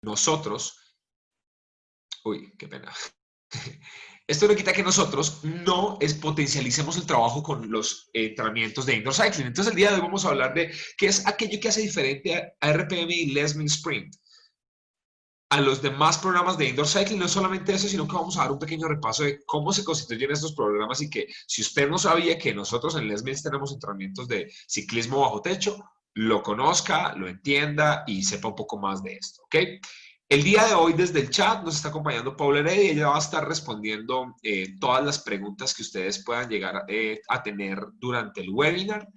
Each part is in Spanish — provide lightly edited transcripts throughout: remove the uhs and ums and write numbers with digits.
nosotros, uy, qué pena. Esto no quita que nosotros no potencialicemos el trabajo con los entrenamientos de indoor cycling. Entonces, el día de hoy vamos a hablar de qué es aquello que hace diferente a RPM y Les Mills Sprint a los demás programas de indoor cycling. No es solamente eso, sino que vamos a dar un pequeño repaso de cómo se constituyen estos programas y que si usted no sabía que nosotros en Les Mills tenemos entrenamientos de ciclismo bajo techo, lo conozca, lo entienda y sepa un poco más de esto, ¿ok? El día de hoy desde el chat nos está acompañando Paula Heredia y ella va a estar respondiendo todas las preguntas que ustedes puedan llegar a tener durante el webinar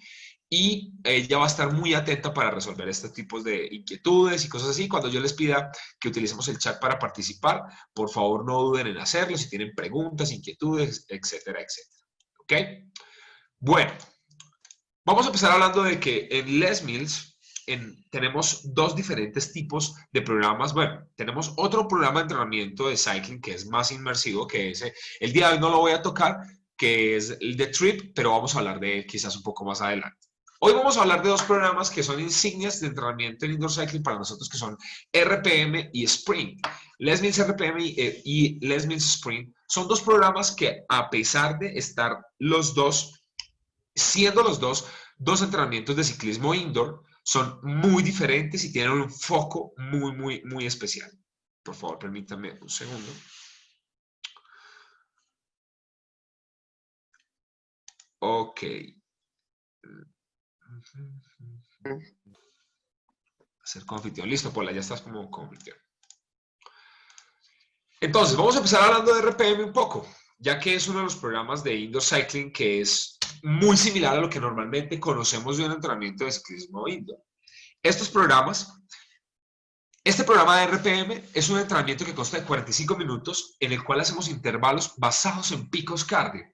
y ella va a estar muy atenta para resolver estos tipos de inquietudes y cosas así. Cuando yo les pida que utilicemos el chat para participar, por favor no duden en hacerlo si tienen preguntas, inquietudes, etcétera, etcétera. ¿Ok? Bueno, vamos a empezar hablando de que en Les Mills tenemos dos diferentes tipos de programas. Bueno, tenemos otro programa de entrenamiento de cycling que es más inmersivo que ese. El día de hoy no lo voy a tocar, que es el de Trip, pero vamos a hablar de él quizás un poco más adelante. Hoy vamos a hablar de dos programas que son insignias de entrenamiento en indoor cycling para nosotros, que son RPM y Sprint. Les Mills RPM y Les Mills Sprint son dos programas que, a pesar de estar los dos, siendo los dos entrenamientos de ciclismo indoor, son muy diferentes y tienen un foco muy especial. Por favor, permítanme un segundo. Ok. Hacer confitrión. Listo, Paula, ya estás como confitrión. Entonces, vamos a empezar hablando de RPM un poco, ya que es uno de los programas de indoor cycling que es muy similar a lo que normalmente conocemos de un entrenamiento de ciclismo indoor. Estos programas, este programa de RPM es un entrenamiento que consta de 45 minutos en el cual hacemos intervalos basados en picos cardio.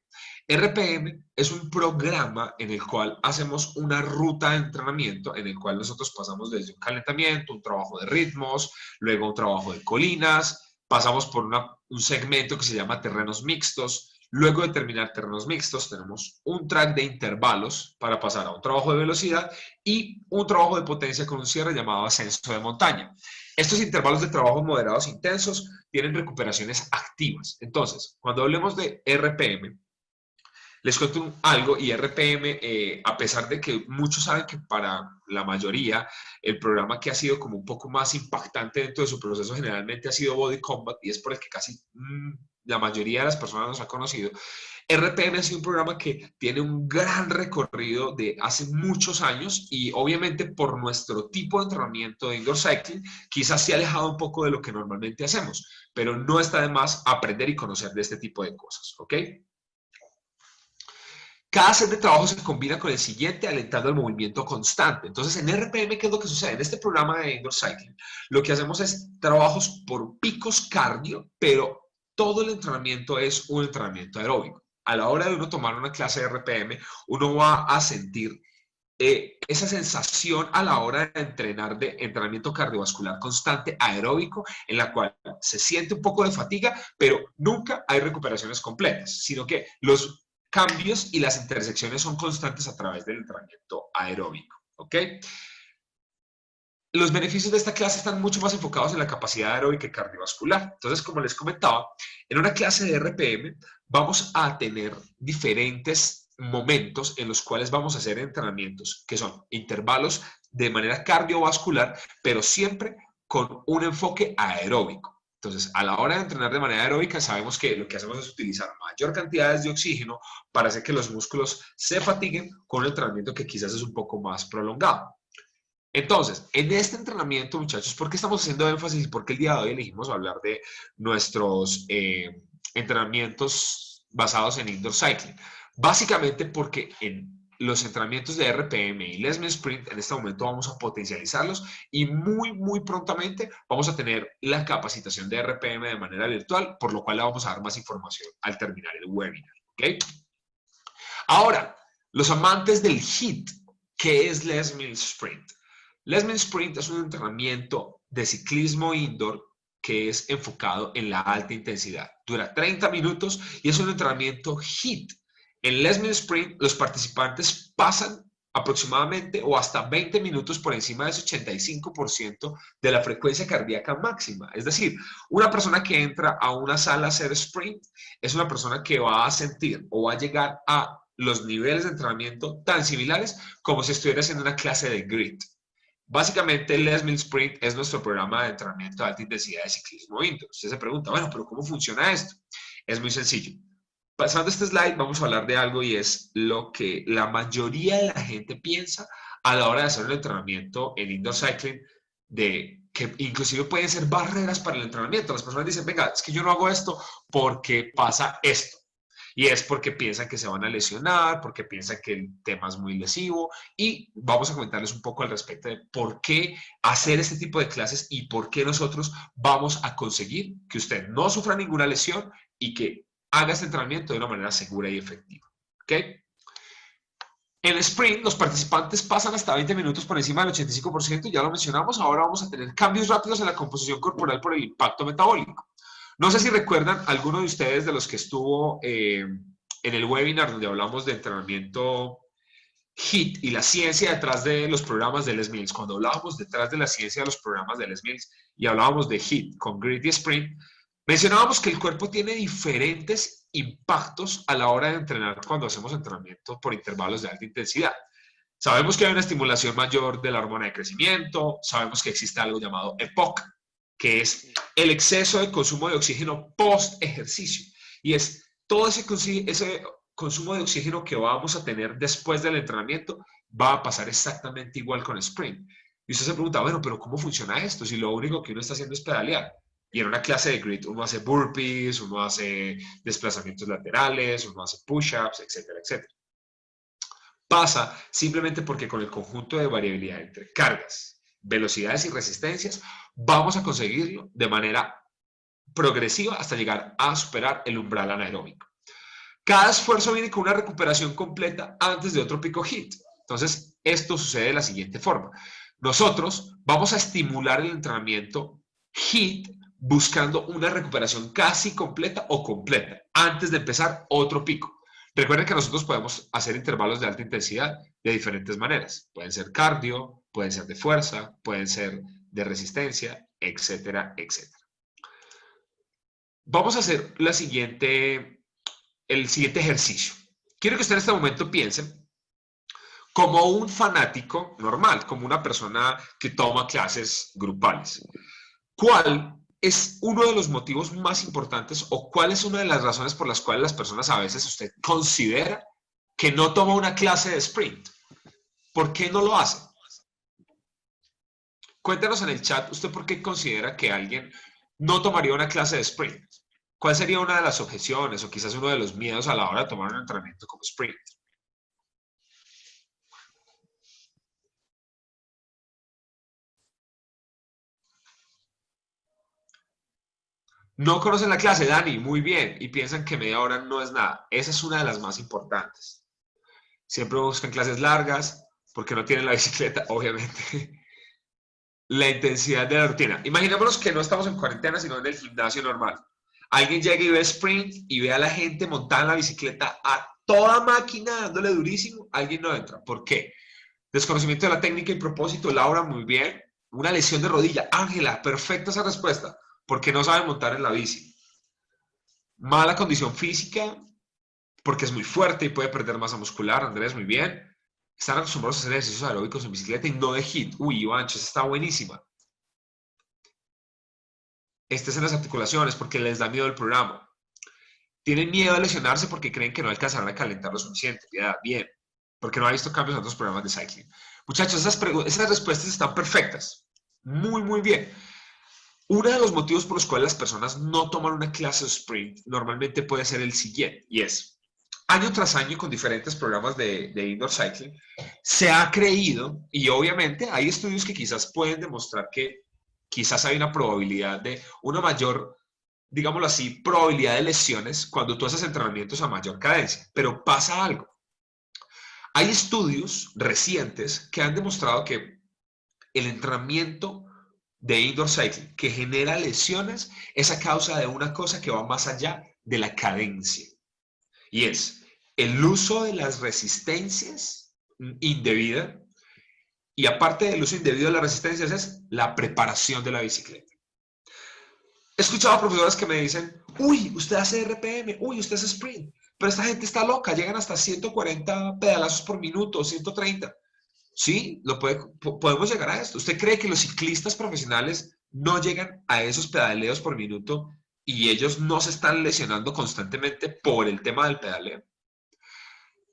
RPM es un programa en el cual hacemos una ruta de entrenamiento en el cual nosotros pasamos desde un calentamiento, un trabajo de ritmos, luego un trabajo de colinas, pasamos por un segmento que se llama terrenos mixtos. Luego de terminar terrenos mixtos, tenemos un track de intervalos para pasar a un trabajo de velocidad y un trabajo de potencia con un cierre llamado ascenso de montaña. Estos intervalos de trabajo moderados intensos tienen recuperaciones activas. Entonces, cuando hablemos de RPM, les cuento algo y RPM, a pesar de que muchos saben que para la mayoría el programa que ha sido como un poco más impactante dentro de su proceso generalmente ha sido Body Combat y es por el que casi la mayoría de las personas nos ha conocido. RPM ha sido un programa que tiene un gran recorrido de hace muchos años y obviamente por nuestro tipo de entrenamiento de indoor cycling quizás se ha alejado un poco de lo que normalmente hacemos, pero no está de más aprender y conocer de este tipo de cosas, ¿ok? Cada set de trabajo se combina con el siguiente, alentando el movimiento constante. Entonces, en RPM, ¿qué es lo que sucede? En este programa de indoor cycling, lo que hacemos es trabajos por picos cardio, pero todo el entrenamiento es un entrenamiento aeróbico. A la hora de uno tomar una clase de RPM, uno va a sentir esa sensación a la hora de entrenar de entrenamiento cardiovascular constante aeróbico, en la cual se siente un poco de fatiga, pero nunca hay recuperaciones completas, sino que los cambios y las intersecciones son constantes a través del entrenamiento aeróbico, ¿ok? Los beneficios de esta clase están mucho más enfocados en la capacidad aeróbica y cardiovascular. Entonces, como les comentaba, en una clase de RPM vamos a tener diferentes momentos en los cuales vamos a hacer entrenamientos que son intervalos de manera cardiovascular, pero siempre con un enfoque aeróbico. Entonces, a la hora de entrenar de manera aeróbica, sabemos que lo que hacemos es utilizar mayor cantidades de oxígeno para hacer que los músculos se fatiguen con un entrenamiento que quizás es un poco más prolongado. Entonces, en este entrenamiento, muchachos, ¿por qué estamos haciendo énfasis y por qué el día de hoy elegimos hablar de nuestros entrenamientos basados en indoor cycling? Básicamente porque en los entrenamientos de RPM y Les Mills Sprint en este momento vamos a potencializarlos y muy prontamente vamos a tener la capacitación de RPM de manera virtual, por lo cual le vamos a dar más información al terminar el webinar, ¿ok? Ahora, los amantes del HIIT, ¿qué es Les Mills Sprint? Les Mills Sprint es un entrenamiento de ciclismo indoor que es enfocado en la alta intensidad. Dura 30 minutos y es un entrenamiento HIIT. En Les Mills Sprint, los participantes pasan aproximadamente o hasta 20 minutos por encima de ese 85% de la frecuencia cardíaca máxima. Es decir, una persona que entra a una sala a hacer sprint es una persona que va a sentir o va a llegar a los niveles de entrenamiento tan similares como si estuviera haciendo una clase de grit. Básicamente, el Les Mills Sprint es nuestro programa de entrenamiento de alta intensidad de ciclismo indoor. Usted se pregunta, bueno, pero ¿cómo funciona esto? Es muy sencillo. Pasando este slide, vamos a hablar de algo y es lo que la mayoría de la gente piensa a la hora de hacer un entrenamiento en indoor cycling, de que inclusive pueden ser barreras para el entrenamiento. Las personas dicen, venga, es que yo no hago esto porque pasa esto. Y es porque piensan que se van a lesionar, porque piensan que el tema es muy lesivo. Y vamos a comentarles un poco al respecto de por qué hacer este tipo de clases y por qué nosotros vamos a conseguir que usted no sufra ninguna lesión y que haga este entrenamiento de una manera segura y efectiva. ¿Ok? En el sprint, los participantes pasan hasta 20 minutos por encima del 85%, ya lo mencionamos. Ahora vamos a tener cambios rápidos en la composición corporal por el impacto metabólico. No sé si recuerdan alguno de ustedes de los que estuvo en el webinar donde hablamos de entrenamiento HIIT y la ciencia detrás de los programas de Les Mills. Cuando hablábamos detrás de la ciencia de los programas de Les Mills y hablábamos de HIIT con Grit y Sprint, mencionábamos que el cuerpo tiene diferentes impactos a la hora de entrenar cuando hacemos entrenamiento por intervalos de alta intensidad. Sabemos que hay una estimulación mayor de la hormona de crecimiento, sabemos que existe algo llamado EPOC, que es el exceso de consumo de oxígeno post ejercicio. Y es todo ese consumo de oxígeno que vamos a tener después del entrenamiento va a pasar exactamente igual con el sprint. Y usted se pregunta, bueno, pero ¿cómo funciona esto? Si lo único que uno está haciendo es pedalear. Y en una clase de grit uno hace burpees, uno hace desplazamientos laterales, uno hace push-ups, etcétera, etcétera. Pasa simplemente porque con el conjunto de variabilidad entre cargas, velocidades y resistencias, vamos a conseguirlo de manera progresiva hasta llegar a superar el umbral anaeróbico. Cada esfuerzo viene con una recuperación completa antes de otro pico HIIT. Entonces, esto sucede de la siguiente forma. Nosotros vamos a estimular el entrenamiento HIIT buscando una recuperación casi completa o completa antes de empezar otro pico. Recuerden que nosotros podemos hacer intervalos de alta intensidad de diferentes maneras. Pueden ser cardio, pueden ser de fuerza, pueden ser de resistencia, etcétera, etcétera. Vamos a hacer el siguiente ejercicio. Quiero que usted en este momento piense como un fanático normal, como una persona que toma clases grupales. ¿Cuál es uno de los motivos más importantes o cuál es una de las razones por las cuales las personas a veces usted considera que no toma una clase de sprint? ¿Por qué no lo hace? Cuéntanos en el chat, ¿usted por qué considera que alguien no tomaría una clase de sprint? ¿Cuál sería una de las objeciones o quizás uno de los miedos a la hora de tomar un entrenamiento como sprint? No conocen la clase, Dani, muy bien, y piensan que media hora no es nada. Esa es una de las más importantes. Siempre buscan clases largas porque no tienen la bicicleta, obviamente. La intensidad de la rutina. Imaginémonos que no estamos en cuarentena, sino en el gimnasio normal. Alguien llega y ve sprint y ve a la gente montada en la bicicleta a toda máquina dándole durísimo. Alguien no entra. ¿Por qué? Desconocimiento de la técnica y propósito. Laura, muy bien. Una lesión de rodilla. Ángela, perfecta esa respuesta. Porque no sabe montar en la bici. Mala condición física, porque es muy fuerte y puede perder masa muscular. Andrés, muy bien. Están acostumbrados a hacer ejercicios aeróbicos en bicicleta y no de HIIT. Uy, Ivancho, esa está buenísima. Este es en las articulaciones porque les da miedo el programa. Tienen miedo a lesionarse porque creen que no alcanzarán a calentar lo suficiente. Bien, porque no ha visto cambios en otros programas de cycling. Muchachos, esas respuestas están perfectas. Muy, muy bien. Uno de los motivos por los cuales las personas no toman una clase de sprint normalmente puede ser el siguiente, y es, año tras año con diferentes programas de indoor cycling, se ha creído, y obviamente hay estudios que quizás pueden demostrar que quizás hay una probabilidad de una mayor, digámoslo así, probabilidad de lesiones cuando tú haces entrenamientos a mayor cadencia, pero pasa algo. Hay estudios recientes que han demostrado que el entrenamiento de indoor cycling que genera lesiones es a causa de una cosa que va más allá de la cadencia. Y es el uso de las resistencias indebida. Y aparte del uso indebido de las resistencias es la preparación de la bicicleta. He escuchado a profesores que me dicen, uy, usted hace RPM, uy, usted hace sprint, pero esta gente está loca, llegan hasta 140 pedalazos por minuto, 130. Sí, podemos llegar a esto. ¿Usted cree que los ciclistas profesionales no llegan a esos pedaleos por minuto y ellos no se están lesionando constantemente por el tema del pedaleo?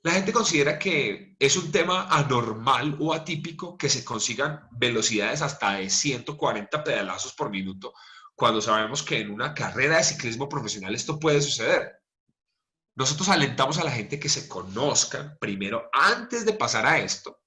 La gente considera que es un tema anormal o atípico que se consigan velocidades hasta de 140 pedalazos por minuto, cuando sabemos que en una carrera de ciclismo profesional esto puede suceder. Nosotros alentamos a la gente que se conozcan primero antes de pasar a esto,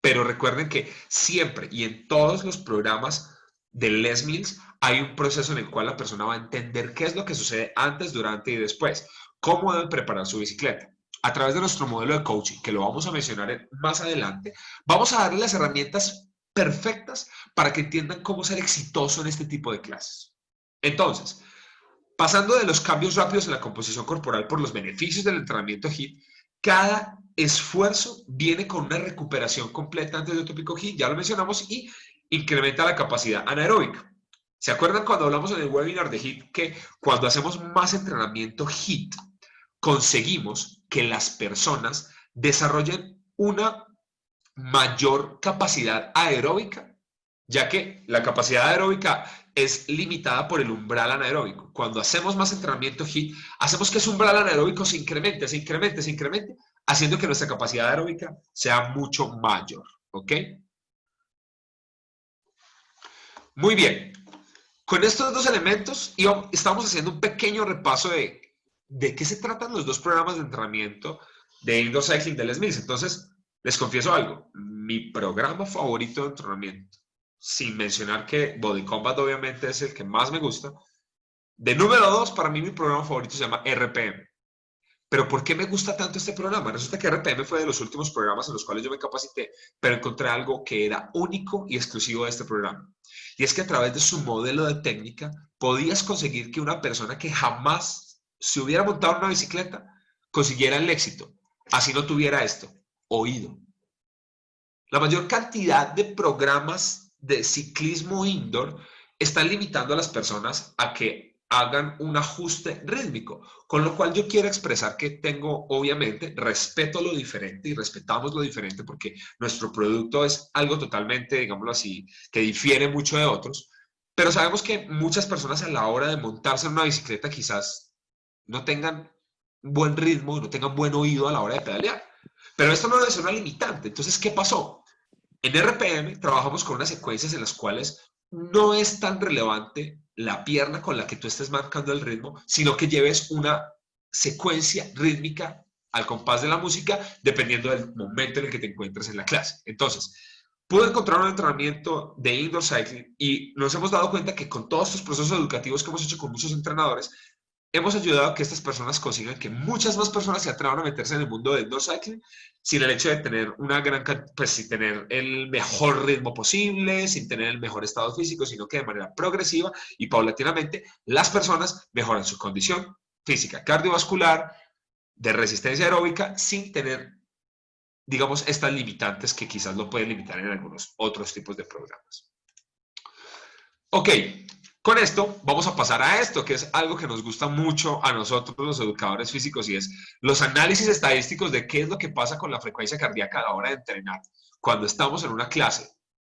pero recuerden que siempre y en todos los programas de Les Mills hay un proceso en el cual la persona va a entender qué es lo que sucede antes, durante y después, cómo deben preparar su bicicleta. A través de nuestro modelo de coaching, que lo vamos a mencionar más adelante, vamos a darles las herramientas perfectas para que entiendan cómo ser exitoso en este tipo de clases. Entonces, pasando de los cambios rápidos en la composición corporal por los beneficios del entrenamiento HIIT, cada esfuerzo viene con una recuperación completa antes de otro pico HIIT, ya lo mencionamos, y incrementa la capacidad anaeróbica. ¿Se acuerdan cuando hablamos en el webinar de HIIT que cuando hacemos más entrenamiento HIIT, conseguimos que las personas desarrollen una mayor capacidad aeróbica, ya que la capacidad aeróbica es limitada por el umbral anaeróbico? Cuando hacemos más entrenamiento HIIT, hacemos que ese umbral anaeróbico se incremente, se incremente, se incremente, haciendo que nuestra capacidad aeróbica sea mucho mayor, ¿ok? Muy bien. Con estos dos elementos estamos haciendo un pequeño repaso de qué se tratan los dos programas de entrenamiento de indoor cycling de Les Mills. Entonces, les confieso algo, mi programa favorito de entrenamiento, sin mencionar que Body Combat obviamente es el que más me gusta, de número 2, para mí mi programa favorito se llama RPM. Pero ¿por qué me gusta tanto este programa? Resulta que RPM fue de los últimos programas en los cuales yo me capacité, pero encontré algo que era único y exclusivo de este programa. Y es que a través de su modelo de técnica podías conseguir que una persona que jamás se hubiera montado en una bicicleta consiguiera el éxito, así no tuviera esto, oído. La mayor cantidad de programas de ciclismo indoor están limitando a las personas a que hagan un ajuste rítmico, con lo cual yo quiero expresar que tengo, obviamente, respeto a lo diferente y respetamos lo diferente porque nuestro producto es algo totalmente, digámoslo así, que difiere mucho de otros, pero sabemos que muchas personas a la hora de montarse en una bicicleta quizás no tengan buen ritmo, no tengan buen oído a la hora de pedalear. Pero esto no debe ser una limitante. Entonces, ¿qué pasó? En RPM trabajamos con unas secuencias en las cuales no es tan relevante la pierna con la que tú estés marcando el ritmo, sino que lleves una secuencia rítmica al compás de la música, dependiendo del momento en el que te encuentres en la clase. Entonces, pude encontrar un entrenamiento de indoor cycling y nos hemos dado cuenta que con todos estos procesos educativos que hemos hecho con muchos entrenadores, hemos ayudado a que estas personas consigan que muchas más personas se atrevan a meterse en el mundo del indoor cycling sin el hecho de tener una gran, pues sin tener el mejor ritmo posible, sin tener el mejor estado físico, sino que de manera progresiva y paulatinamente las personas mejoran su condición física, cardiovascular, de resistencia aeróbica, sin tener, digamos, estas limitantes que quizás lo pueden limitar en algunos otros tipos de programas. Ok, con esto vamos a pasar a esto, que es algo que nos gusta mucho a nosotros los educadores físicos, y es los análisis estadísticos de qué es lo que pasa con la frecuencia cardíaca a la hora de entrenar cuando estamos en una clase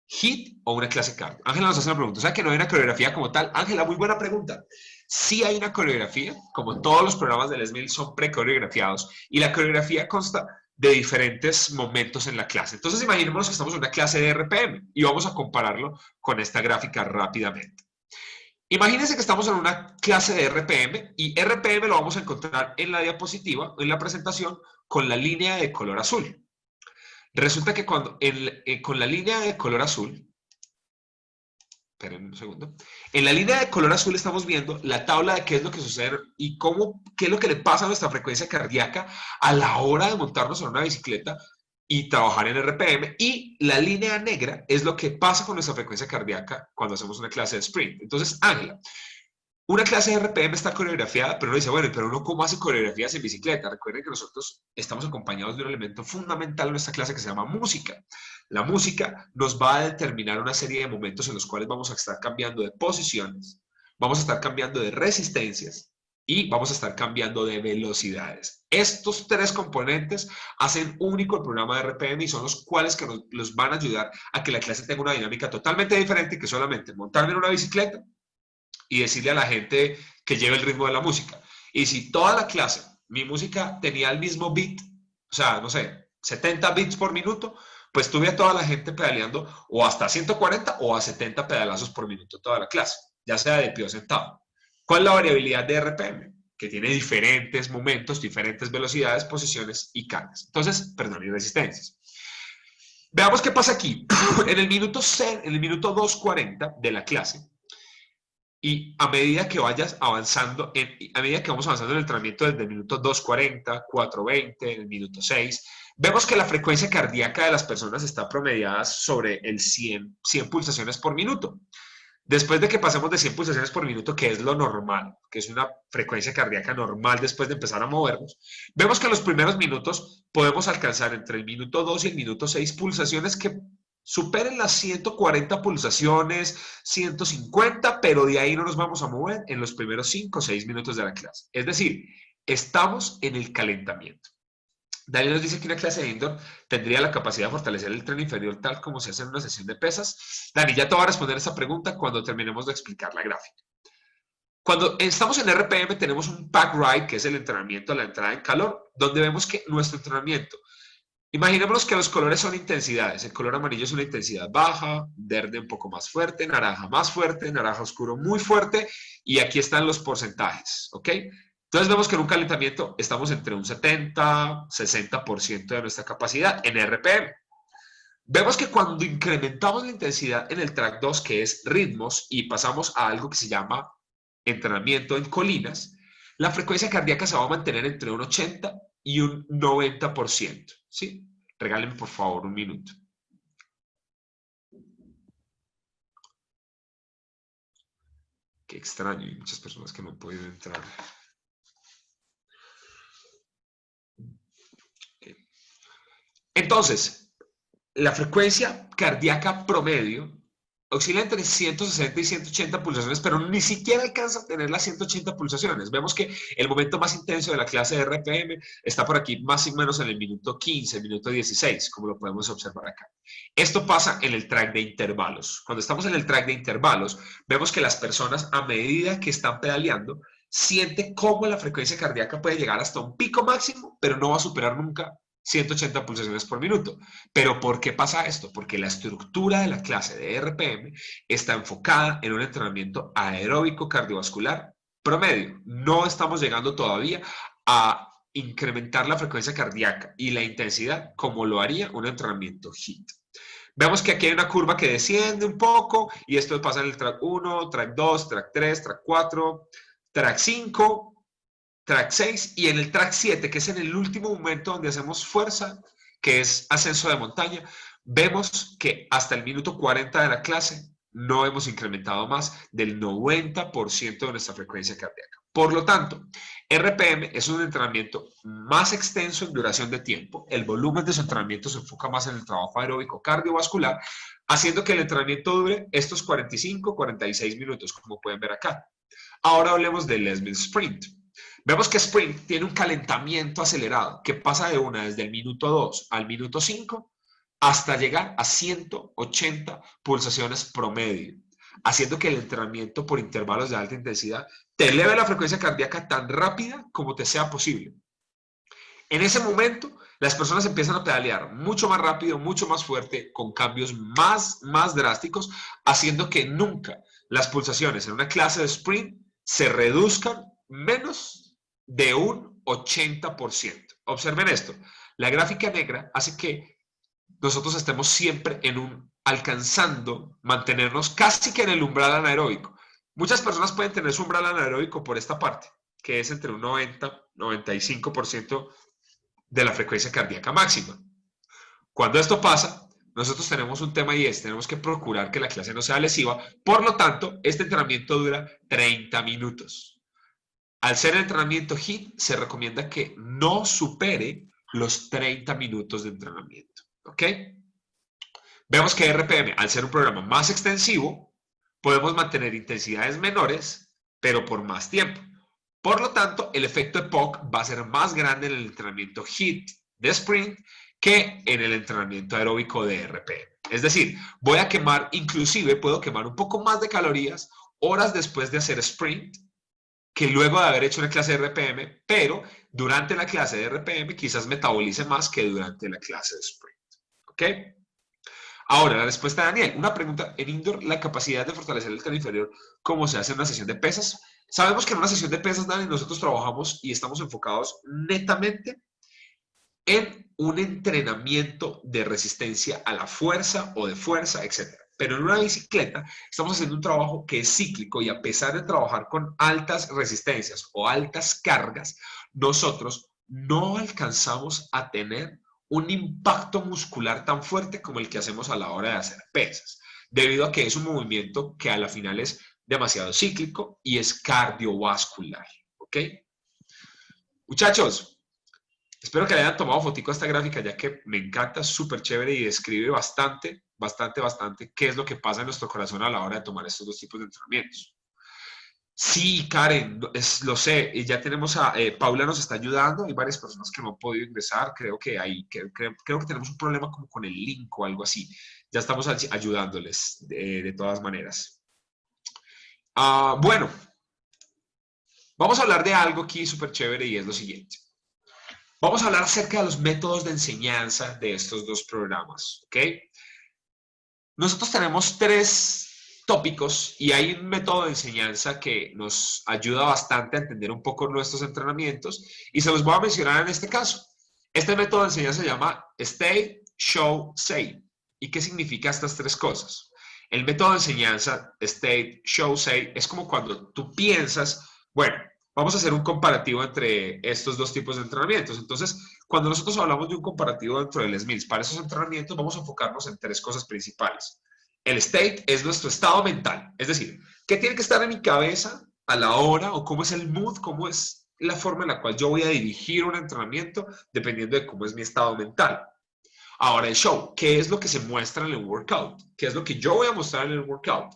HIIT o una clase cardio. Ángela nos hace una pregunta, o sea que no hay una coreografía como tal. Ángela, muy buena pregunta. Sí hay una coreografía, como todos los programas del Les Mills son pre-coreografiados, y la coreografía consta de diferentes momentos en la clase. Entonces imaginémonos que estamos en una clase de RPM y vamos a compararlo con esta gráfica rápidamente. Imagínense que estamos en una clase de RPM y RPM lo vamos a encontrar en la diapositiva, en la presentación, con la línea de color azul. Resulta que con la línea de color azul, esperen un segundo, en la línea de color azul estamos viendo la tabla de qué es lo que sucede y qué es lo que le pasa a nuestra frecuencia cardíaca a la hora de montarnos en una bicicleta y trabajar en RPM, y la línea negra es lo que pasa con nuestra frecuencia cardíaca cuando hacemos una clase de sprint. Entonces, Ángela, Una clase de RPM está coreografiada, pero uno dice, bueno, pero uno cómo hace coreografías en bicicleta. Recuerden que nosotros estamos acompañados de un elemento fundamental en nuestra clase que se llama música. La música nos va a determinar una serie de momentos en los cuales vamos a estar cambiando de posiciones, vamos a estar cambiando de resistencias y vamos a estar cambiando de velocidades. Estos tres componentes hacen único el programa de RPM y son los cuales que nos van a ayudar a que la clase tenga una dinámica totalmente diferente que solamente montarme en una bicicleta y decirle a la gente que lleve el ritmo de la música. Y si toda la clase, mi música tenía el mismo beat, o sea, no sé, 70 beats por minuto, pues tuve a toda la gente pedaleando o hasta 140 o a 70 pedalazos por minuto toda la clase, ya sea de pie o sentado. ¿Cuál es la variabilidad de RPM? Que tiene diferentes momentos, diferentes velocidades, posiciones y cargas. Entonces, perdón, y resistencias. Veamos qué pasa aquí. En el minuto 2:40 de la clase, y a medida que vayas avanzando, a medida que vamos avanzando en el entrenamiento desde el minuto 2:40, 4:20, en el minuto 6, vemos que la frecuencia cardíaca de las personas está promediada sobre el 100 pulsaciones por minuto. Después de que pasemos de 100 pulsaciones por minuto, que es lo normal, que es una frecuencia cardíaca normal después de empezar a movernos, vemos que en los primeros minutos podemos alcanzar entre el minuto 2 y el minuto 6 pulsaciones que superen las 140 pulsaciones, 150, pero de ahí no nos vamos a mover en los primeros 5 o 6 minutos de la clase. Es decir, estamos en el calentamiento. Daniel nos dice que una clase de indoor tendría la capacidad de fortalecer el tren inferior tal como se hace en una sesión de pesas. Dani, ya te voy a responder esa pregunta cuando terminemos de explicar la gráfica. Cuando estamos en RPM tenemos un pack ride, que es el entrenamiento a la entrada en calor, donde vemos que nuestro entrenamiento, imaginémonos que los colores son intensidades. El color amarillo es una intensidad baja, verde un poco más fuerte, naranja oscuro muy fuerte, y aquí están los porcentajes, ¿ok? Entonces vemos que en un calentamiento estamos entre un 70, 60% de nuestra capacidad en RPM. Vemos que cuando incrementamos la intensidad en el track 2, que es ritmos, y pasamos a algo que se llama entrenamiento en colinas, la frecuencia cardíaca se va a mantener entre un 80 y un 90%. ¿Sí? Regálenme por favor un minuto. Qué extraño, hay muchas personas que no han podido entrar. Okay. Entonces, la frecuencia cardíaca promedio oscila entre 160 y 180 pulsaciones, pero ni siquiera alcanza a tener las 180 pulsaciones. Vemos que el momento más intenso de la clase de RPM está por aquí, más o menos en el minuto 15, minuto 16, como lo podemos observar acá. Esto pasa en el track de intervalos. Cuando estamos en el track de intervalos, vemos que las personas, a medida que están pedaleando, sienten cómo la frecuencia cardíaca puede llegar hasta un pico máximo, pero no va a superar nunca 180 pulsaciones por minuto. ¿Pero por qué pasa esto? Porque la estructura de la clase de RPM está enfocada en un entrenamiento aeróbico cardiovascular promedio. No estamos llegando todavía a incrementar la frecuencia cardíaca y la intensidad como lo haría un entrenamiento HIIT. Vemos que aquí hay una curva que desciende un poco y esto pasa en el track 1, track 2, track 3, track 4, track 5, track 6 y en el track 7, que es en el último momento donde hacemos fuerza, que es ascenso de montaña, vemos que hasta el minuto 40 de la clase no hemos incrementado más del 90% de nuestra frecuencia cardíaca. Por lo tanto, RPM es un entrenamiento más extenso en duración de tiempo, el volumen de su entrenamiento se enfoca más en el trabajo aeróbico cardiovascular, haciendo que el entrenamiento dure estos 45, 46 minutos, como pueden ver acá. Ahora hablemos del Les Mills Sprint. Vemos que Sprint tiene un calentamiento acelerado que pasa de desde el minuto 2 al minuto 5 hasta llegar a 180 pulsaciones promedio, haciendo que el entrenamiento por intervalos de alta intensidad te eleve la frecuencia cardíaca tan rápida como te sea posible. En ese momento, las personas empiezan a pedalear mucho más rápido, mucho más fuerte, con cambios más drásticos, haciendo que nunca las pulsaciones en una clase de sprint se reduzcan menos de un 80%. Observen esto. La gráfica negra hace que nosotros estemos siempre alcanzando, mantenernos casi que en el umbral anaeróbico. Muchas personas pueden tener su umbral anaeróbico por esta parte, que es entre un 90-95% de la frecuencia cardíaca máxima. Cuando esto pasa, nosotros tenemos un tema y es, tenemos que procurar que la clase no sea lesiva. Por lo tanto, este entrenamiento dura 30 minutos. Al ser entrenamiento HIIT, se recomienda que no supere los 30 minutos de entrenamiento. ¿Ok? Vemos que RPM, al ser un programa más extensivo, podemos mantener intensidades menores, pero por más tiempo. Por lo tanto, el efecto de POC va a ser más grande en el entrenamiento HIIT de sprint que en el entrenamiento aeróbico de RPM. Es decir, voy a quemar, inclusive puedo quemar un poco más de calorías horas después de hacer sprint que luego de haber hecho una clase de RPM, pero durante la clase de RPM quizás metabolice más que durante la clase de sprint. ¿Ok? Ahora, la respuesta de Daniel. Una pregunta. En indoor, la capacidad de fortalecer el tren inferior, ¿cómo se hace en una sesión de pesas? Sabemos que en una sesión de pesas, Dani, nosotros trabajamos y estamos enfocados netamente en un entrenamiento de resistencia a la fuerza o de fuerza, etc. Pero en una bicicleta estamos haciendo un trabajo que es cíclico y a pesar de trabajar con altas resistencias o altas cargas, nosotros no alcanzamos a tener un impacto muscular tan fuerte como el que hacemos a la hora de hacer pesas, debido a que es un movimiento que a la final es demasiado cíclico y es cardiovascular. ¿Ok? Muchachos, espero que le hayan tomado fotico a esta gráfica, ya que me encanta, súper chévere y describe bastante qué es lo que pasa en nuestro corazón a la hora de tomar estos dos tipos de entrenamientos. Sí, Karen, lo sé, y ya tenemos a Paula nos está ayudando, hay varias personas que no han podido ingresar, creo que tenemos un problema como con el link o algo así. Ya estamos ayudándoles de todas maneras. Bueno, vamos a hablar de algo aquí súper chévere y es lo siguiente. Vamos a hablar acerca de los métodos de enseñanza de estos dos programas, ¿ok? Nosotros tenemos 3 tópicos y hay un método de enseñanza que nos ayuda bastante a entender un poco nuestros entrenamientos y se los voy a mencionar en este caso. Este método de enseñanza se llama State, Show, Say. ¿Y qué significa estas 3 cosas? El método de enseñanza State, Show, Say es como cuando tú piensas, bueno, vamos a hacer un comparativo entre estos dos tipos de entrenamientos. Entonces, cuando nosotros hablamos de un comparativo dentro del SMILS, para esos entrenamientos vamos a enfocarnos en 3 cosas principales. El state es nuestro estado mental, es decir, ¿qué tiene que estar en mi cabeza a la hora o cómo es el mood, cómo es la forma en la cual yo voy a dirigir un entrenamiento dependiendo de cómo es mi estado mental? Ahora el show, ¿qué es lo que se muestra en el workout? ¿Qué es lo que yo voy a mostrar en el workout?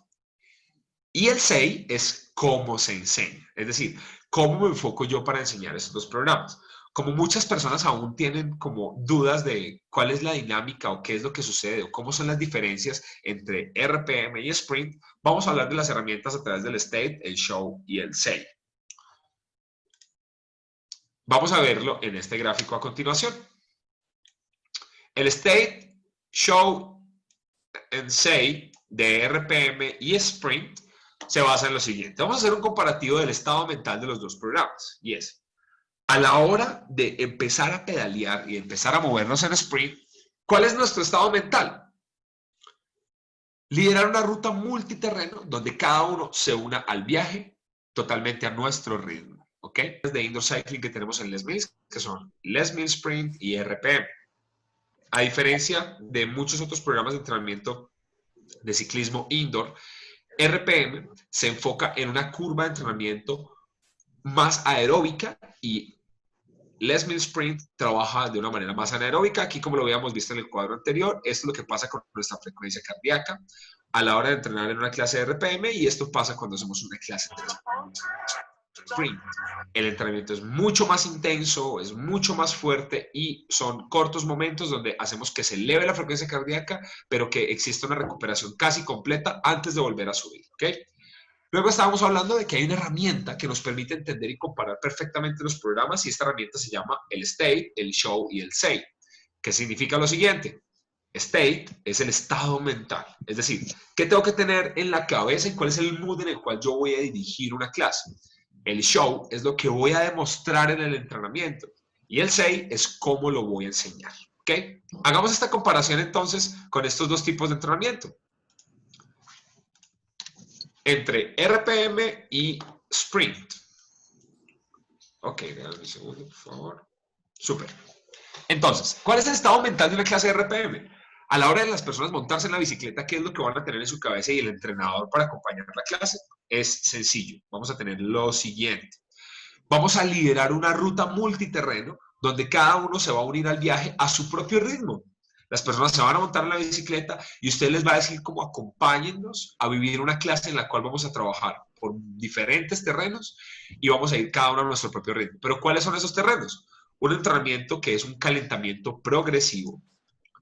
Y el say es cómo se enseña, es decir, cómo me enfoco yo para enseñar estos dos programas. Como muchas personas aún tienen como dudas de cuál es la dinámica o qué es lo que sucede o cómo son las diferencias entre RPM y Sprint, vamos a hablar de las herramientas a través del State, el Show y el Say. Vamos a verlo en este gráfico a continuación. El State, Show and Say de RPM y Sprint se basa en lo siguiente. Vamos a hacer un comparativo del estado mental de los dos programas. Y es, a la hora de empezar a pedalear y empezar a movernos en sprint, ¿cuál es nuestro estado mental? Liderar una ruta multiterreno donde cada uno se una al viaje totalmente a nuestro ritmo. ¿Ok? De indoor cycling que tenemos en Les Mills, que son Les Mills Sprint y RPM. A diferencia de muchos otros programas de entrenamiento de ciclismo indoor, RPM se enfoca en una curva de entrenamiento más aeróbica y Les Mills Sprint trabaja de una manera más anaeróbica. Aquí, como lo habíamos visto en el cuadro anterior, esto es lo que pasa con nuestra frecuencia cardíaca a la hora de entrenar en una clase de RPM y esto pasa cuando hacemos una clase de sprint. El entrenamiento es mucho más intenso, es mucho más fuerte y son cortos momentos donde hacemos que se eleve la frecuencia cardíaca, pero que exista una recuperación casi completa antes de volver a subir. ¿Ok? Luego estábamos hablando de que hay una herramienta que nos permite entender y comparar perfectamente los programas y esta herramienta se llama el State, el Show y el Say, que significa lo siguiente. State es el estado mental, es decir, ¿qué tengo que tener en la cabeza y cuál es el mood en el cual yo voy a dirigir una clase? El Show es lo que voy a demostrar en el entrenamiento y el Say es cómo lo voy a enseñar. ¿Ok? Hagamos esta comparación entonces con estos dos tipos de entrenamiento. Entre RPM y Sprint. Ok, déjame un segundo, por favor. Súper. Entonces, ¿cuál es el estado mental de una clase de RPM? A la hora de las personas montarse en la bicicleta, ¿qué es lo que van a tener en su cabeza y el entrenador para acompañar la clase? Es sencillo. Vamos a tener lo siguiente. Vamos a liderar una ruta multiterreno donde cada uno se va a unir al viaje a su propio ritmo. Las personas se van a montar en la bicicleta y usted les va a decir cómo acompáñennos a vivir una clase en la cual vamos a trabajar por diferentes terrenos y vamos a ir cada uno a nuestro propio ritmo. Pero ¿cuáles son esos terrenos? Un entrenamiento que es un calentamiento progresivo.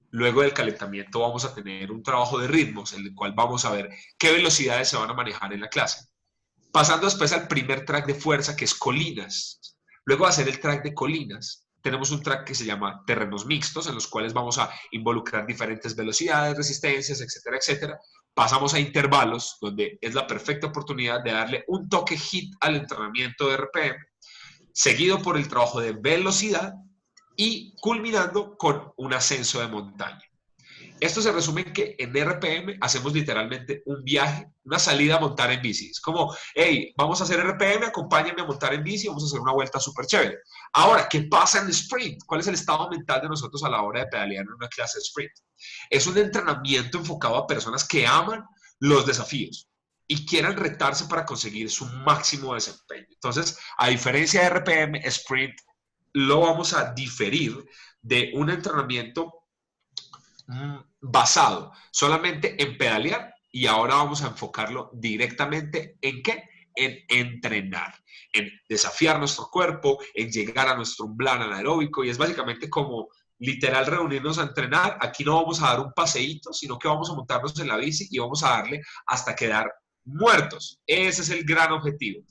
Luego del calentamiento vamos a tener un trabajo de ritmos en el cual vamos a ver qué velocidades se van a manejar en la clase. Pasando después al primer track de fuerza, que es colinas. Luego de hacer el track de colinas, tenemos un track que se llama terrenos mixtos, en los cuales vamos a involucrar diferentes velocidades, resistencias, etcétera, etcétera. Pasamos a intervalos, donde es la perfecta oportunidad de darle un toque hit al entrenamiento de RPM, seguido por el trabajo de velocidad y culminando con un ascenso de montaña. Esto se resume en que en RPM hacemos literalmente un viaje, una salida a montar en bici. Es como, hey, vamos a hacer RPM, acompáñenme a montar en bici, vamos a hacer una vuelta súper chévere. Ahora, ¿qué pasa en el sprint? ¿Cuál es el estado mental de nosotros a la hora de pedalear en una clase de sprint? Es un entrenamiento enfocado a personas que aman los desafíos y quieran retarse para conseguir su máximo desempeño. Entonces, a diferencia de RPM, sprint lo vamos a diferir de un entrenamiento basado solamente en pedalear y ahora vamos a enfocarlo directamente en ¿qué? En entrenar, en desafiar nuestro cuerpo, en llegar a nuestro umbral anaeróbico y es básicamente como literal reunirnos a entrenar. Aquí no vamos a dar un paseíto, sino que vamos a montarnos en la bici y vamos a darle hasta quedar muertos. Ese es el gran objetivo.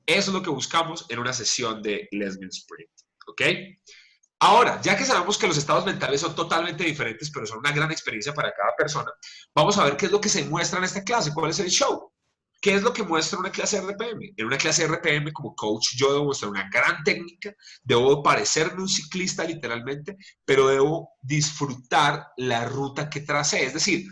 Eso es lo que buscamos en una sesión de Lesbian Sprint, ¿ok? Ahora, ya que sabemos que los estados mentales son totalmente diferentes, pero son una gran experiencia para cada persona, vamos a ver qué es lo que se muestra en esta clase, cuál es el show. ¿Qué es lo que muestra una clase de RPM? En una clase de RPM, como coach, yo debo mostrar una gran técnica, debo parecerme un ciclista literalmente, pero debo disfrutar la ruta que tracé. Es decir,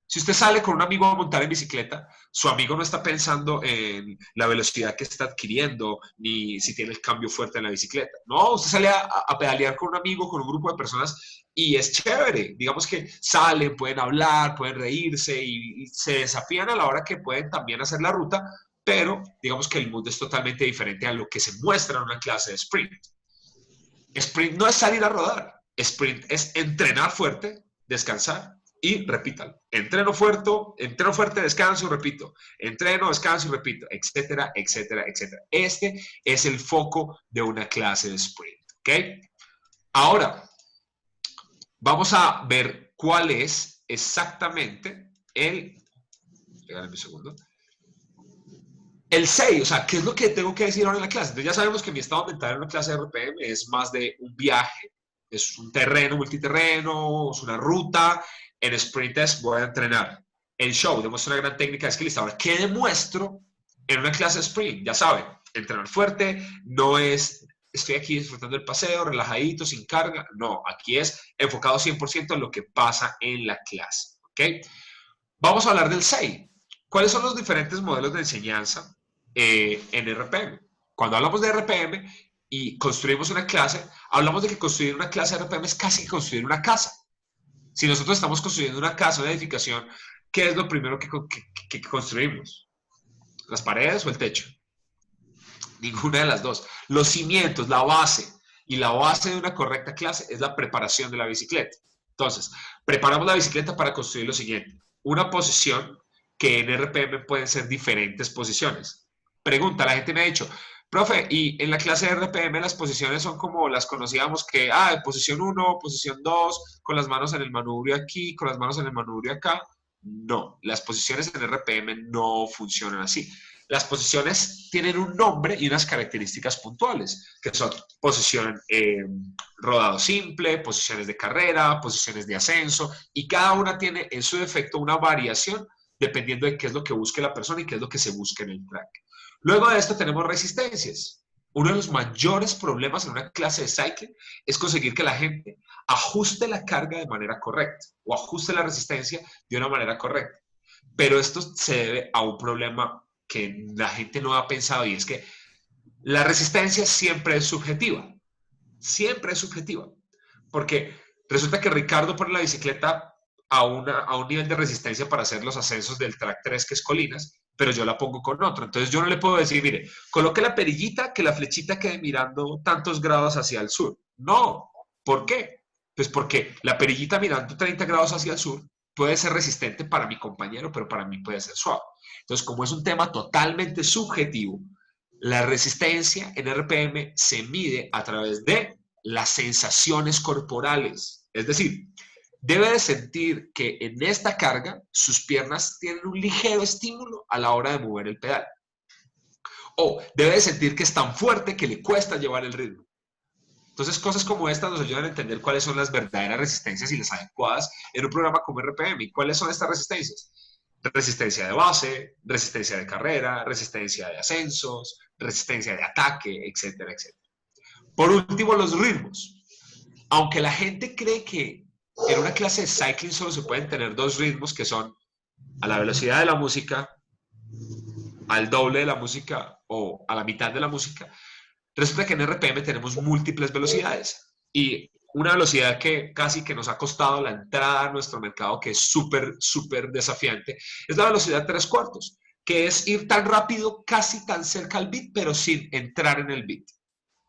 si usted sale con un amigo a montar en bicicleta, su amigo no está pensando en la velocidad que está adquiriendo, ni si tiene el cambio fuerte en la bicicleta. No, usted sale a pedalear con un amigo, con un grupo de personas, y es chévere. Digamos que salen, pueden hablar, pueden reírse y se desafían a la hora que pueden también hacer la ruta, pero digamos que el mundo es totalmente diferente a lo que se muestra en una clase de sprint. Sprint no es salir a rodar, sprint es entrenar fuerte, descansar y repítalo. Entreno fuerte, descanso, repito. Entreno, descanso y repito, etcétera, etcétera, etcétera. Este es el foco de una clase de sprint, ¿ok? Ahora, vamos a ver cuál es exactamente Regálame un segundo. El 6, o sea, ¿qué es lo que tengo que decir ahora en la clase? Entonces ya sabemos que mi estado mental en una clase de RPM es más de un viaje, es un terreno, multiterreno, es una ruta. En sprint test voy a entrenar. El show demuestra una gran técnica de skill. Ahora, ¿qué demuestro en una clase de sprint? Ya saben, entrenar fuerte no es estoy aquí disfrutando el paseo, relajadito, sin carga. No, aquí es enfocado 100% en lo que pasa en la clase. ¿Ok? Vamos a hablar del 6. ¿Cuáles son los diferentes modelos de enseñanza en RPM? Cuando hablamos de RPM y construimos una clase, hablamos de que construir una clase de RPM es casi construir una casa. Si nosotros estamos construyendo una casa, una edificación, ¿qué es lo primero que construimos? ¿Las paredes o el techo? Ninguna de las dos. Los cimientos, la base. Y la base de una correcta clase es la preparación de la bicicleta. Entonces, preparamos la bicicleta para construir lo siguiente. Una posición que en RPM pueden ser diferentes posiciones. Pregunta, la gente me ha dicho, profe, y en la clase de RPM las posiciones son como las conocíamos que, posición 1, posición 2, con las manos en el manubrio aquí, con las manos en el manubrio acá. No, las posiciones en RPM no funcionan así. Las posiciones tienen un nombre y unas características puntuales, que son posición rodado simple, posiciones de carrera, posiciones de ascenso, y cada una tiene en su defecto una variación dependiendo de qué es lo que busque la persona y qué es lo que se busque en el track. Luego de esto tenemos resistencias. Uno de los mayores problemas en una clase de cycling es conseguir que la gente ajuste la carga de manera correcta o ajuste la resistencia de una manera correcta. Pero esto se debe a un problema que la gente no ha pensado y es que la resistencia siempre es subjetiva. Siempre es subjetiva. Porque resulta que Ricardo pone la bicicleta a un nivel de resistencia para hacer los ascensos del track 3, que es colinas, pero yo la pongo con otro. Entonces yo no le puedo decir, mire, coloque la perillita, que la flechita quede mirando tantos grados hacia el sur. No. ¿Por qué? Pues porque la perillita mirando 30 grados hacia el sur puede ser resistente para mi compañero, pero para mí puede ser suave. Entonces, como es un tema totalmente subjetivo, la resistencia en RPM se mide a través de las sensaciones corporales. Es decir, debe de sentir que en esta carga sus piernas tienen un ligero estímulo a la hora de mover el pedal. O debe de sentir que es tan fuerte que le cuesta llevar el ritmo. Entonces, cosas como estas nos ayudan a entender cuáles son las verdaderas resistencias y las adecuadas en un programa como RPM. ¿Y cuáles son estas resistencias? Resistencia de base, resistencia de carrera, resistencia de ascensos, resistencia de ataque, etcétera, etcétera. Por último, los ritmos. Aunque la gente cree que en una clase de cycling solo se pueden tener dos ritmos, que son a la velocidad de la música, al doble de la música o a la mitad de la música, resulta que en RPM tenemos múltiples velocidades y una velocidad que casi que nos ha costado la entrada a nuestro mercado, que es súper, súper desafiante, es la velocidad 3/4, que es ir tan rápido, casi tan cerca al beat, pero sin entrar en el beat.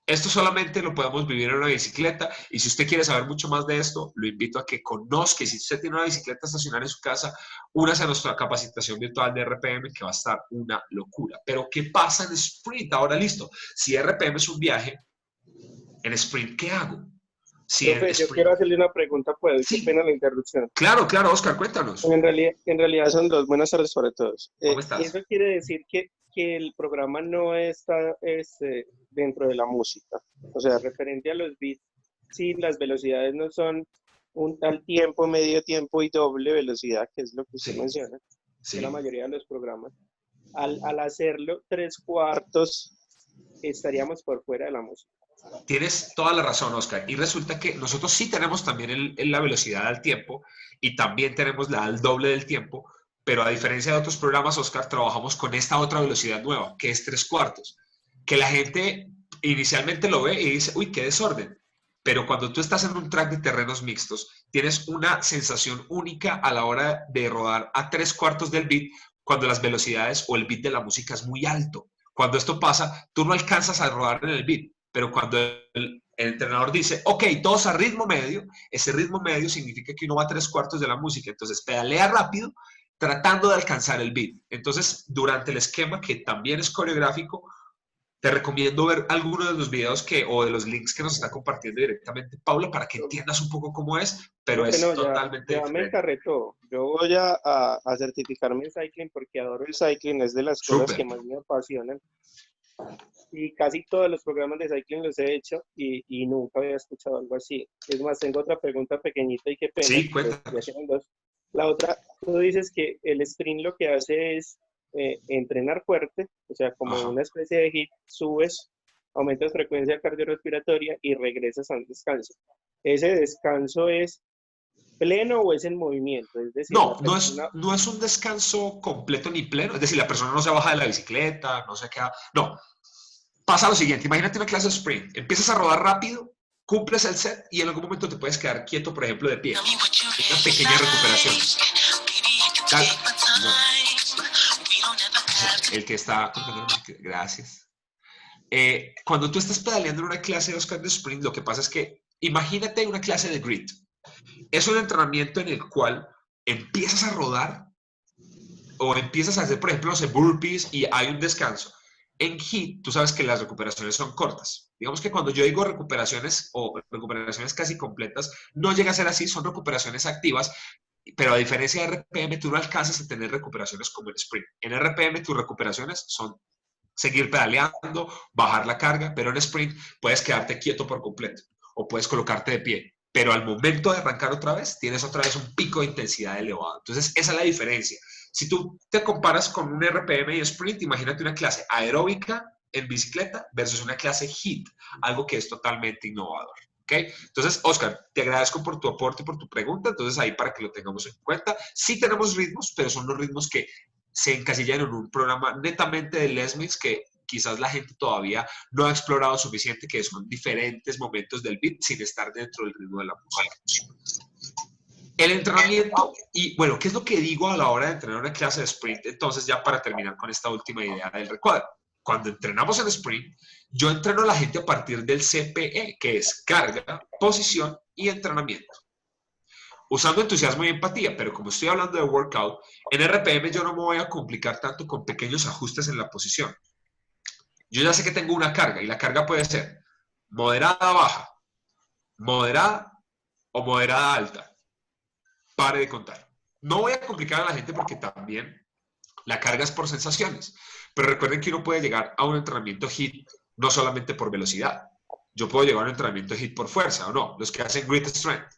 Esto solamente lo podemos vivir en una bicicleta y si usted quiere saber mucho más de esto, lo invito a que conozca, y si usted tiene una bicicleta estacionaria en su casa, únase a nuestra capacitación virtual de RPM, que va a estar una locura. Pero ¿qué pasa en sprint? Ahora listo, si RPM es un viaje, en sprint, ¿qué hago? Si en Profe, yo sprint... quiero hacerle una pregunta, pues, qué Sí, pena la interrupción. claro, claro, Oscar, cuéntanos. En realidad son dos. Buenas tardes para todos. ¿Cómo estás? Eso quiere decir que el programa no está dentro de la música. O sea, referente a los beats, sí, las velocidades no son un tal tiempo, medio tiempo y doble velocidad, que es lo que usted Sí, menciona, que la sí. mayoría de los programas. Al hacerlo 3/4, estaríamos por fuera de la música. Tienes toda la razón, Oscar. Y resulta que nosotros sí tenemos también la velocidad al tiempo y también tenemos la al doble del tiempo, pero a diferencia de otros programas, Oscar, trabajamos con esta otra velocidad nueva, que es 3/4, que la gente inicialmente lo ve y dice, uy, qué desorden. Pero cuando tú estás en un track de terrenos mixtos, tienes una sensación única a la hora de rodar a 3/4 del beat cuando las velocidades o el beat de la música es muy alto. Cuando esto pasa, tú no alcanzas a rodar en el beat, pero cuando el entrenador dice, ok, todos a ritmo medio, ese ritmo medio significa que uno va a 3/4 de la música, entonces pedalea rápido tratando de alcanzar el beat. Entonces, durante el esquema, que también es coreográfico, te recomiendo ver algunos de los videos o de los links que nos está compartiendo directamente Paula para que entiendas un poco cómo es, pero Profe, es no, totalmente ya me diferente. encarretó. Yo voy a certificarme en cycling porque adoro el cycling, es de las cosas Súper. que más me apasionan. Y casi todos los programas de cycling los he hecho y nunca había escuchado algo así. Es más, tengo otra pregunta pequeñita y qué pena, Sí, pero ya cuéntanos. quedan dos. La otra, tú dices que el sprint lo que hace es entrenar fuerte, o sea, como Ajá. una especie de hit, subes, aumentas frecuencia cardiorrespiratoria y regresas a un descanso. ¿Ese descanso es pleno o es en movimiento? Es decir, la No, persona... no es un descanso completo ni pleno, es decir, la persona no se baja de la bicicleta, no se queda, no, pasa lo siguiente, imagínate una clase de sprint, empiezas a rodar rápido, cumples el set y en algún momento te puedes quedar quieto, por ejemplo, de pie. Una pequeña recuperación. No, el que está... Gracias. Cuando tú estás pedaleando en una clase de Oscar de sprint, lo que pasa es que imagínate una clase de grit. Es un entrenamiento en el cual empiezas a rodar o empiezas a hacer, por ejemplo, los burpees y hay un descanso. En HIIT, tú sabes que las recuperaciones son cortas. Digamos que cuando yo digo recuperaciones o recuperaciones casi completas, no llega a ser así, son recuperaciones activas, pero a diferencia de RPM, tú no alcanzas a tener recuperaciones como en sprint. En RPM, tus recuperaciones son seguir pedaleando, bajar la carga, pero en sprint puedes quedarte quieto por completo o puedes colocarte de pie. Pero al momento de arrancar otra vez, tienes otra vez un pico de intensidad elevado. Entonces, esa es la diferencia. Si tú te comparas con un RPM y sprint, imagínate una clase aeróbica en bicicleta versus una clase HIIT, algo que es totalmente innovador. ¿Okay? Entonces, Oscar, te agradezco por tu aporte y por tu pregunta. Entonces, ahí para que lo tengamos en cuenta. Sí tenemos ritmos, pero son los ritmos que se encasillan en un programa netamente de Les Mills que quizás la gente todavía no ha explorado suficiente, que son diferentes momentos del beat sin estar dentro del ritmo de la música. El entrenamiento, y bueno, ¿qué es lo que digo a la hora de entrenar una clase de sprint? Entonces, ya para terminar con esta última idea del recuadro. Cuando entrenamos en sprint, yo entreno a la gente a partir del CPE, que es carga, posición y entrenamiento. Usando entusiasmo y empatía, pero como estoy hablando de workout, en RPM yo no me voy a complicar tanto con pequeños ajustes en la posición. Yo ya sé que tengo una carga y la carga puede ser moderada baja, moderada o moderada alta. Pare de contar. No voy a complicar a la gente porque también la carga es por sensaciones. Pero recuerden que uno puede llegar a un entrenamiento HIIT no solamente por velocidad. Yo puedo llegar a un entrenamiento HIIT por fuerza, ¿o no? Los que hacen grit strength.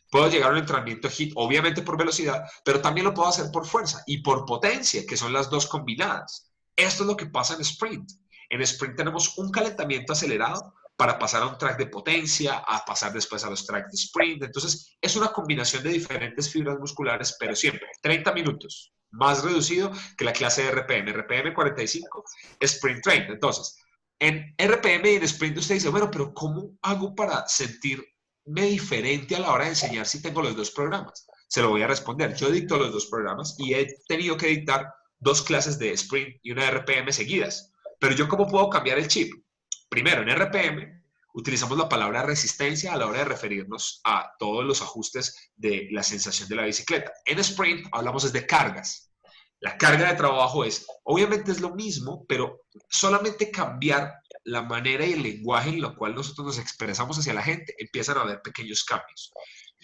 Puedo llegar a un entrenamiento HIIT, obviamente por velocidad, pero también lo puedo hacer por fuerza y por potencia, que son las dos combinadas. Esto es lo que pasa en sprint. En sprint tenemos un calentamiento acelerado para pasar a un track de potencia, a pasar después a los tracks de sprint. Entonces, es una combinación de diferentes fibras musculares, pero siempre 30 minutos, más reducido que la clase de RPM. RPM 45, sprint train. Entonces, en RPM y en sprint usted dice, bueno, pero ¿cómo hago para sentirme diferente a la hora de enseñar si tengo los dos programas? Se lo voy a responder. Yo dicto los dos programas y he tenido que dictar dos clases de sprint y una de RPM seguidas. Pero yo, ¿cómo puedo cambiar el chip? Primero, en RPM utilizamos la palabra resistencia a la hora de referirnos a todos los ajustes de la sensación de la bicicleta. En sprint hablamos de cargas. La carga de trabajo obviamente es lo mismo, pero solamente cambiar la manera y el lenguaje en lo cual nosotros nos expresamos hacia la gente, empiezan a haber pequeños cambios.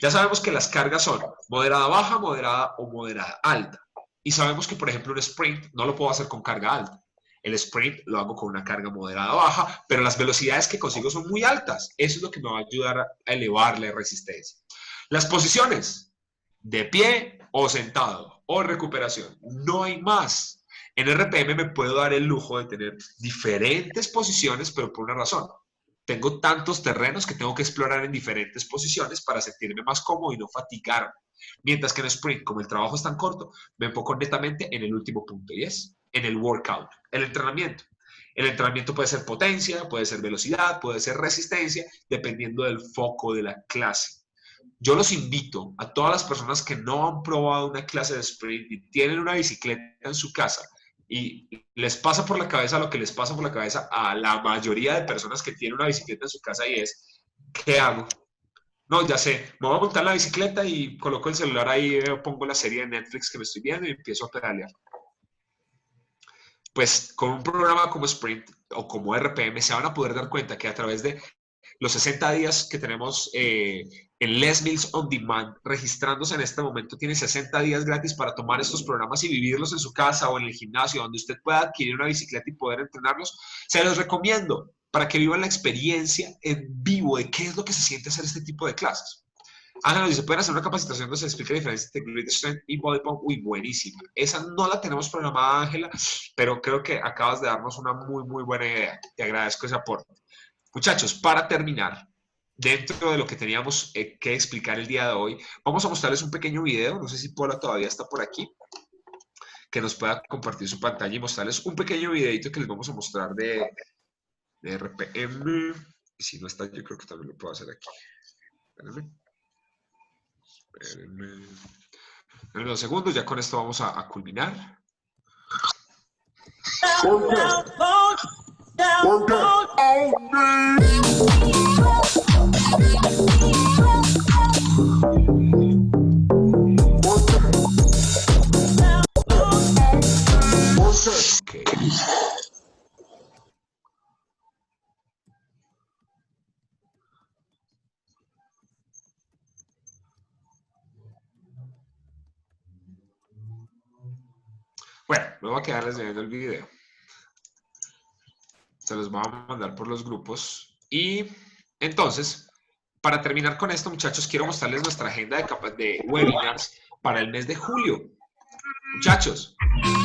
Ya sabemos que las cargas son moderada baja, moderada o moderada alta. Y sabemos que, por ejemplo, un sprint no lo puedo hacer con carga alta. El sprint lo hago con una carga moderada baja, pero las velocidades que consigo son muy altas. Eso es lo que me va a ayudar a elevar la resistencia. Las posiciones, de pie o sentado o recuperación. No hay más. En RPM me puedo dar el lujo de tener diferentes posiciones, pero por una razón. Tengo tantos terrenos que tengo que explorar en diferentes posiciones para sentirme más cómodo y no fatigarme. Mientras que en sprint, como el trabajo es tan corto, me enfoco netamente en el último punto y es en el workout, el entrenamiento. El entrenamiento puede ser potencia, puede ser velocidad, puede ser resistencia, dependiendo del foco de la clase. Yo los invito a todas las personas que no han probado una clase de sprint y tienen una bicicleta en su casa y les pasa por la cabeza lo que les pasa por la cabeza a la mayoría de personas que tienen una bicicleta en su casa y es, ¿qué hago? No, ya sé, me voy a montar la bicicleta y coloco el celular ahí, pongo la serie de Netflix que me estoy viendo y empiezo a pedalear. Pues con un programa como Sprint o como RPM se van a poder dar cuenta que a través de los 60 días que tenemos en Les Mills On Demand, registrándose en este momento, tiene 60 días gratis para tomar estos programas y vivirlos en su casa o en el gimnasio, donde usted pueda adquirir una bicicleta y poder entrenarlos. Se los recomiendo para que vivan la experiencia en vivo de qué es lo que se siente hacer este tipo de clases. Ángela, si se pueden hacer una capacitación donde se explica la diferencia entre grit strength y body pump, uy, buenísima. Esa no la tenemos programada, Ángela, pero creo que acabas de darnos una muy, muy buena idea. Te agradezco ese aporte. Muchachos, para terminar, dentro de lo que teníamos que explicar el día de hoy, vamos a mostrarles un pequeño video, no sé si Paula todavía está por aquí, que nos pueda compartir su pantalla y mostrarles un pequeño videito que les vamos a mostrar de RPM. Y si no está, yo creo que también lo puedo hacer aquí. Espérenme. En unos segundos, ya con esto vamos a culminar. Okay. Bueno, me voy a quedarles viendo el video. Se los vamos a mandar por los grupos. Y entonces, para terminar con esto, muchachos, quiero mostrarles nuestra agenda de webinars para el mes de julio. Muchachos,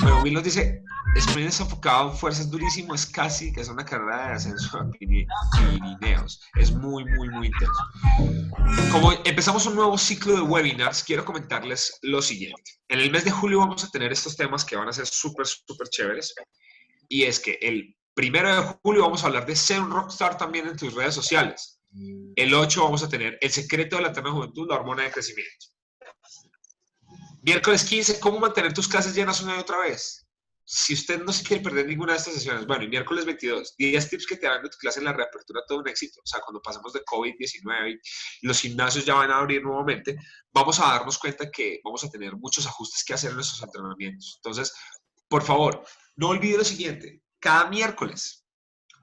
bueno, Will nos dice, sprint es enfocado en fuerzas durísimo, es casi que es una carrera de ascenso a Pirineos. Es muy, muy, muy intenso. Como empezamos un nuevo ciclo de webinars, quiero comentarles lo siguiente. En el mes de julio vamos a tener estos temas que van a ser súper, súper chéveres. Y es que el 1 de julio vamos a hablar de ser un rockstar también en tus redes sociales. El 8 vamos a tener el secreto de la eterna juventud, la hormona de crecimiento. Miércoles 15, ¿cómo mantener tus clases llenas una y otra vez? Si usted no se quiere perder ninguna de estas sesiones, bueno, y miércoles 22, 10 tips que te harán de tu clase en la reapertura, todo un éxito. O sea, cuando pasamos de COVID-19 y los gimnasios ya van a abrir nuevamente, vamos a darnos cuenta que vamos a tener muchos ajustes que hacer en nuestros entrenamientos. Entonces, por favor, no olvide lo siguiente. Cada miércoles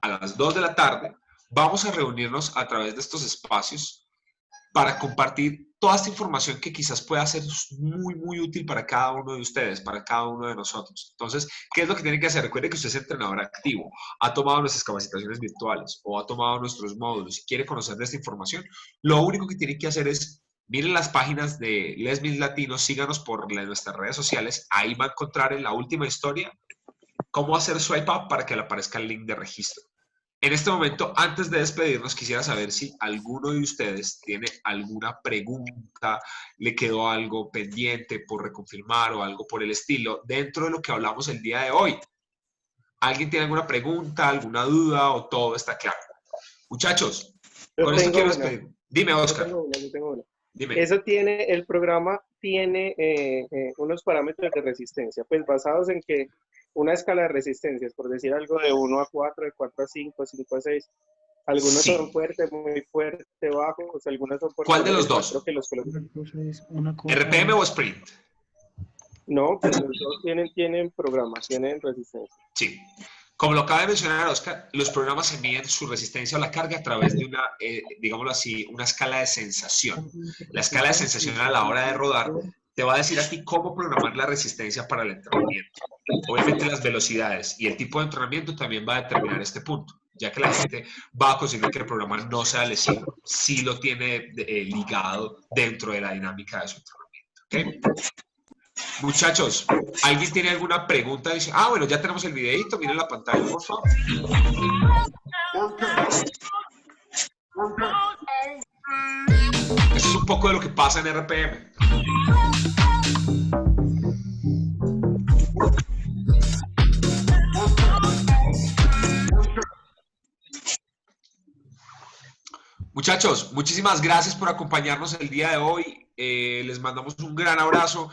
a las 2 de la tarde vamos a reunirnos a través de estos espacios para compartir toda esta información que quizás pueda ser muy, muy útil para cada uno de ustedes, para cada uno de nosotros. Entonces, ¿qué es lo que tienen que hacer? Recuerde que usted es entrenador activo, ha tomado nuestras capacitaciones virtuales o ha tomado nuestros módulos y quiere conocer de esta información. Lo único que tiene que hacer es miren las páginas de Les Mills Latinos, síganos por nuestras redes sociales, ahí va a encontrar en la última historia cómo hacer swipe up para que le aparezca el link de registro. En este momento, antes de despedirnos, quisiera saber si alguno de ustedes tiene alguna pregunta, le quedó algo pendiente por reconfirmar o algo por el estilo dentro de lo que hablamos el día de hoy. ¿Alguien tiene alguna pregunta, alguna duda o todo está claro? Muchachos, con esto quiero despedir. Dime, Oscar. Yo tengo una. Dime. El programa tiene unos parámetros de resistencia, pues basados en que una escala de resistencias, por decir algo, de 1 a 4, de 4 a 5, 5 a 6. Algunos son fuertes, muy fuertes, bajos, algunos son por... ¿Cuál de los dos? Que los ¿RPM o Sprint? No, pues los dos tienen programas, tienen resistencia. Sí. Como lo acaba de mencionar Oscar, los programas se miden su resistencia a la carga a través de una, digámoslo así, una escala de sensación. La escala de sensación a la hora de rodar te va a decir a ti cómo programar la resistencia para el entrenamiento. Obviamente las velocidades y el tipo de entrenamiento también va a determinar este punto, ya que la gente va a conseguir que el programa no sea lesivo, si lo tiene ligado dentro de la dinámica de su entrenamiento. ¿Okay? Muchachos, ¿alguien tiene alguna pregunta? Dice, bueno, ya tenemos el videito, miren la pantalla, por favor. Eso es un poco de lo que pasa en RPM. Muchachos, muchísimas gracias por acompañarnos el día de hoy. Les mandamos un gran abrazo.